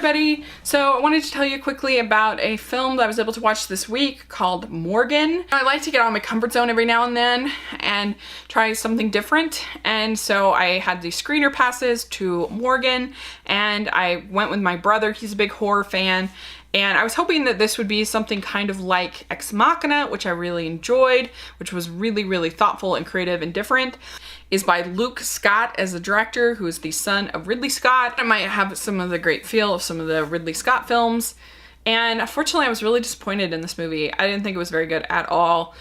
everybody! So I wanted to tell you quickly about a film that I was able to watch this week called Morgan. I like to get out of my comfort zone every now and then and try something different, and so I had these screener passes to Morgan and I went with my brother. He's a big horror fan, and I was hoping that this would be something kind of like Ex-Machina, which I really enjoyed, which was really thoughtful and creative and different. Is by Luke Scott as the director, who is the son of Ridley Scott. It might have some of the great feel of some of the Ridley Scott films. And unfortunately, I was really disappointed in this movie. I didn't think it was very good at all.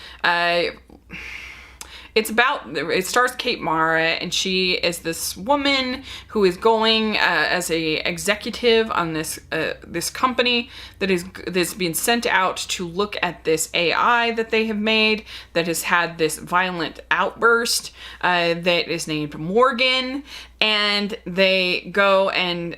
It stars Kate Mara, and she is this woman who is going as a executive on this company that's being sent out to look at this AI that they have made that has had this violent outburst that is named Morgan. And they go and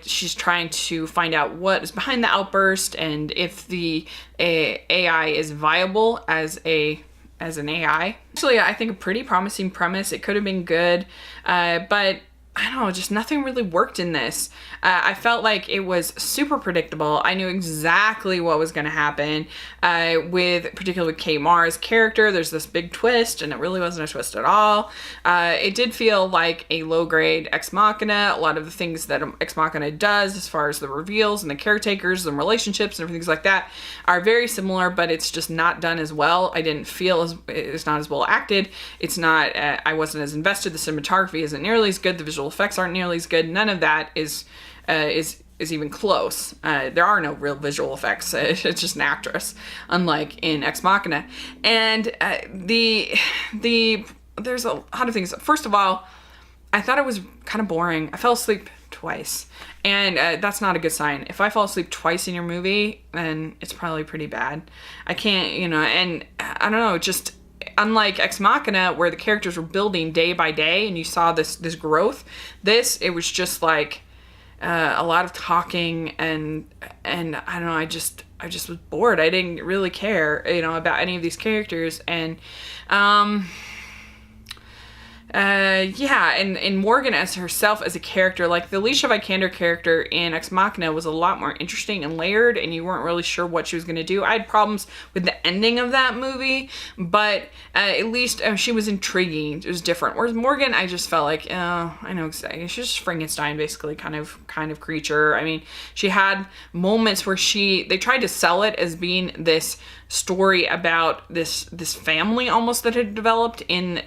she's trying to find out what is behind the outburst and if the AI is viable as an AI. Actually, I think a pretty promising premise. It could have been good, but I don't know, just nothing really worked in this. I felt like it was super predictable. I knew exactly what was going to happen particularly with Kate Mara's character. There's this big twist, and it really wasn't a twist at all. It did feel like a low-grade Ex Machina. A lot of the things that Ex Machina does as far as the reveals and the caretakers and relationships and everything like that are very similar, but it's just not done as well. I didn't feel it's not as well acted. It's not, I wasn't as invested. The cinematography isn't nearly as good. The visual effects aren't nearly as good. None of that is even close. There are no real visual effects. It's just an actress, unlike in Ex Machina. And there's a lot of things. First of all, I thought it was kind of boring. I fell asleep twice, and that's not a good sign. If I fall asleep twice in your movie, then it's probably pretty bad. I can't, and I don't know, just unlike Ex Machina, where the characters were building day by day and you saw this growth, it was just like a lot of talking and I don't know, I just was bored. I didn't really care, about any of these characters. And and Morgan as herself as a character, like the Alicia Vikander character in Ex Machina was a lot more interesting and layered, and you weren't really sure what she was going to do. I had problems with the ending of that movie, but at least she was intriguing. It was different. Whereas Morgan, I just felt like, I know exactly. She's just Frankenstein, basically, kind of creature. I mean, she had moments where they tried to sell it as being this story about this family almost that had developed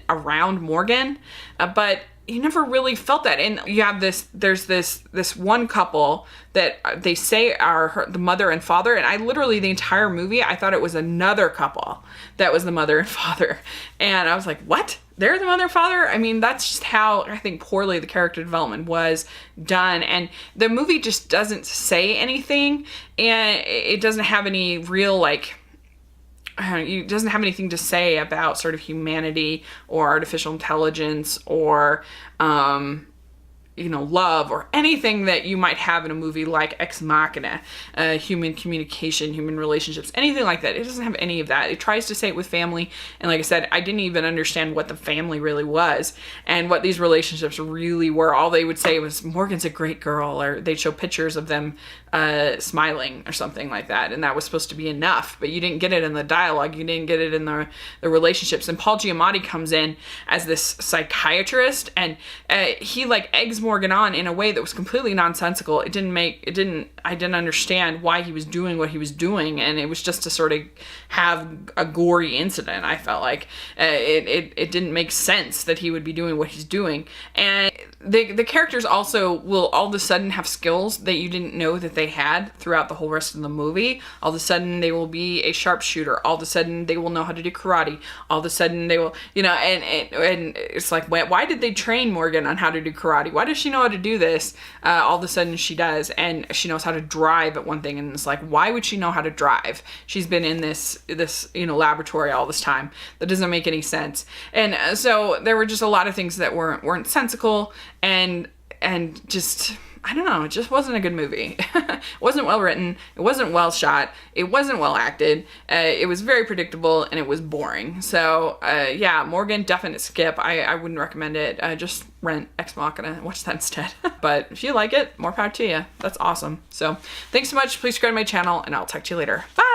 around Morgan, but you never really felt that. And you have there's this one couple that they say are the mother and father, and I literally the entire movie I thought it was another couple that was the mother and father, and I was like, what? They're the mother and father? I mean, that's just how I think poorly the character development was done. And the movie just doesn't say anything, and it doesn't have any real it doesn't have anything to say about sort of humanity or artificial intelligence or love or anything that you might have in a movie like Ex Machina, human communication, human relationships, anything like that. It doesn't have any of that. It tries to say it with family, and like I said, I didn't even understand what the family really was and what these relationships really were. All they would say was, Morgan's a great girl, or they'd show pictures of them smiling or something like that, and that was supposed to be enough, but you didn't get it in the dialogue. You didn't get it in the relationships. And Paul Giamatti comes in as this psychiatrist, and he eggs Morgan on in a way that was completely nonsensical. I didn't understand why he was doing what he was doing, and it was just to sort of have a gory incident. I felt like it didn't make sense that he would be doing what he's doing. And the characters also will all of a sudden have skills that you didn't know that they had throughout the whole rest of the movie. All of a sudden they will be a sharpshooter. All of a sudden they will know how to do karate. All of a sudden they will, and it's like, why did they train Morgan on how to do karate? Why does she know how to do this? All of a sudden she does, and she knows how to drive at one thing, and it's like, why would she know how to drive? She's been in this laboratory all this time. That doesn't make any sense. And so there were just a lot of things that weren't sensical, and just I don't know, it just wasn't a good movie. It wasn't well written, it wasn't well shot, it wasn't well acted, it was very predictable, and it was boring. So yeah, Morgan, definite skip. I wouldn't recommend it. Just rent Ex Machina and watch that instead. But if you like it, more power to you. That's awesome. So thanks so much. Please subscribe to my channel, and I'll talk to you later. Bye!